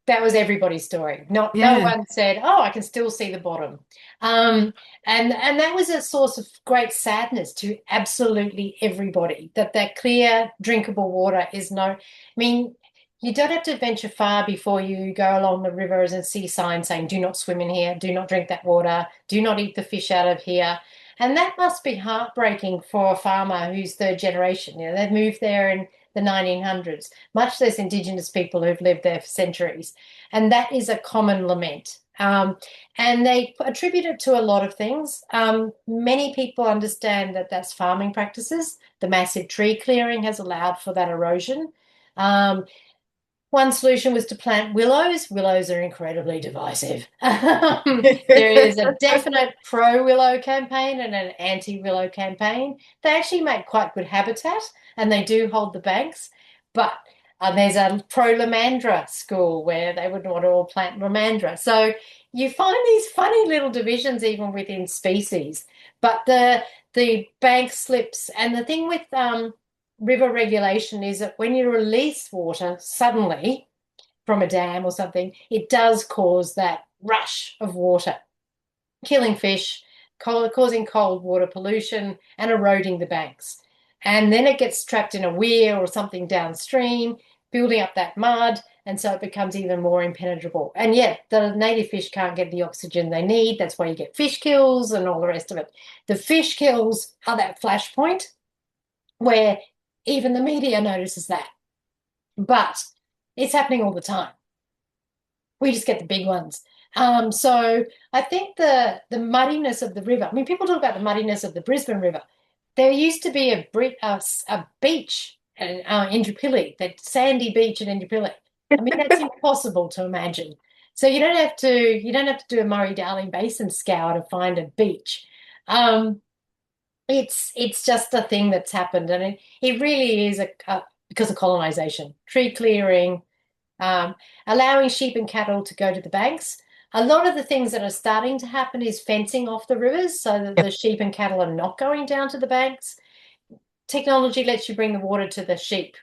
that was everybody's story. No one said, "Oh, I can still see the bottom," and that was a source of great sadness to absolutely everybody. That clear, drinkable water is no. I mean, you don't have to venture far before you go along the rivers and see signs saying, "Do not swim in here. Do not drink that water. Do not eat the fish out of here." And that must be heartbreaking for a farmer who's third generation. You know, they've moved there in the 1900s, much less Indigenous people who've lived there for centuries. And that is a common lament. And they attribute it to a lot of things. Many people understand that that's farming practices. The massive tree clearing has allowed for that erosion. One solution was to plant willows. Willows are incredibly divisive. There is a definite pro-willow campaign and an anti-willow campaign. They actually make quite good habitat and they do hold the banks. But there's a pro-lomandra school where they would want to all plant lomandra. So you find these funny little divisions even within species. But the bank slips, and the thing with river regulation is that when you release water suddenly from a dam or something, it does cause that rush of water, killing fish, causing cold water pollution and eroding the banks. And then it gets trapped in a weir or something downstream, building up that mud, And so it becomes even more impenetrable. And yeah, the native fish can't get the oxygen they need. That's why you get fish kills and all the rest of it. The fish kills are that flashpoint where even the media notices that. But it's happening all the time. We just get the big ones. So I think the muddiness of the river, I mean, people talk about the muddiness of the Brisbane River. There used to be a beach in Indooroopilly, that sandy beach in Indooroopilly. I mean, that's impossible to imagine. So you don't have to do a Murray-Darling Basin scour to find a beach. It's just a thing that's happened, and it really is because of colonization, tree clearing, allowing sheep and cattle to go to the banks. A lot of the things that are starting to happen is fencing off the rivers so that the sheep and cattle are not going down to the banks. Technology lets you bring the water to the sheep.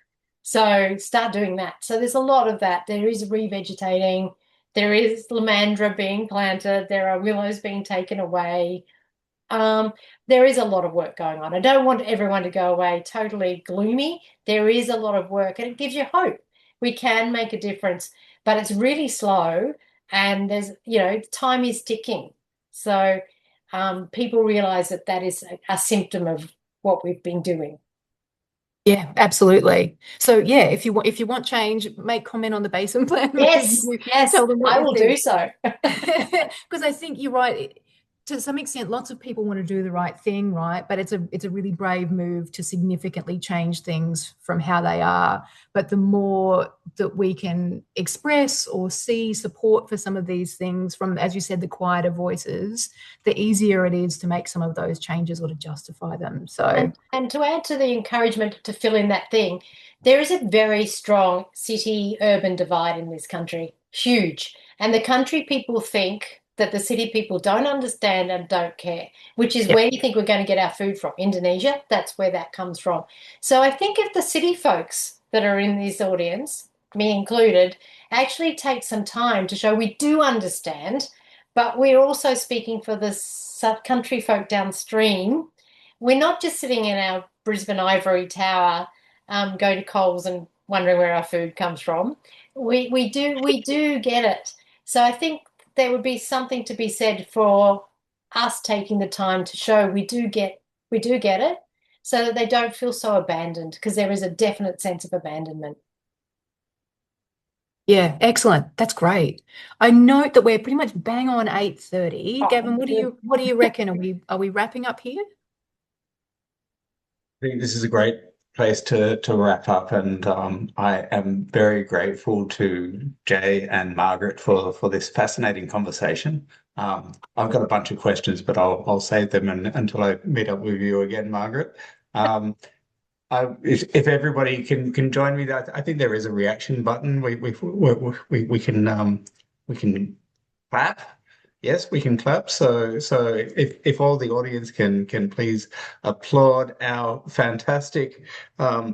So start doing that. So there's a lot of that. There is revegetating. There is lamandra being planted. There are willows being taken away. There is a lot of work going on. I don't want everyone to go away totally gloomy. There is a lot of work, and it gives you hope. We can make a difference, but it's really slow, and there's, time is ticking. So people realize that is a symptom of what we've been doing. Yeah, absolutely. So yeah, if you want change, make comment on the basin plan. Yes, tell them what I will do so. Because I think you're right. To some extent, lots of people want to do the right thing, right? But it's a really brave move to significantly change things from how they are. But the more that we can express or see support for some of these things from, as you said, the quieter voices, the easier it is to make some of those changes or to justify them. So, and to add to the encouragement to fill in that thing, there is a very strong city-urban divide in this country, huge. And the country people think that the city people don't understand and don't care, which is where you think we're going to get our food from. Indonesia, that's where that comes from. So I think if the city folks that are in this audience, me included, actually take some time to show we do understand, but we're also speaking for the country folk downstream. We're not just sitting in our Brisbane ivory tower, going to Coles and wondering where our food comes from. We do get it. So I think there would be something to be said for us taking the time to show we do get it, so that they don't feel so abandoned, because there is a definite sense of abandonment. Yeah, excellent. That's great. I note that we're pretty much bang on 8:30. Oh, Gavin, what do you reckon? Are we wrapping up here? I think this is a great place to wrap up, and I am very grateful to Jay and Margaret for this fascinating conversation. I've got a bunch of questions, but I'll save them until I meet up with you again, Margaret. If everybody can join me, I think there is a reaction button. We can clap. Yes, we can clap. So if all the audience can please applaud our fantastic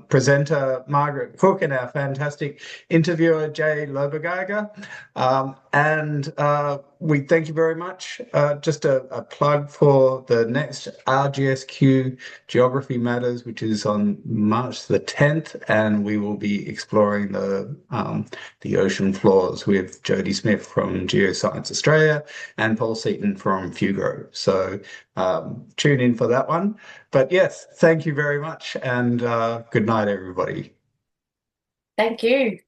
presenter Margaret Cook and our fantastic interviewer Jay Lobergeiger. And we thank you very much. Just a plug for the next RGSQ Geography Matters, which is on March the 10th, and we will be exploring the ocean floors with Jodie Smith from Geoscience Australia and Paul Seaton from Fugro. So tune in for that one. But yes, thank you very much, and good night, everybody. Thank you.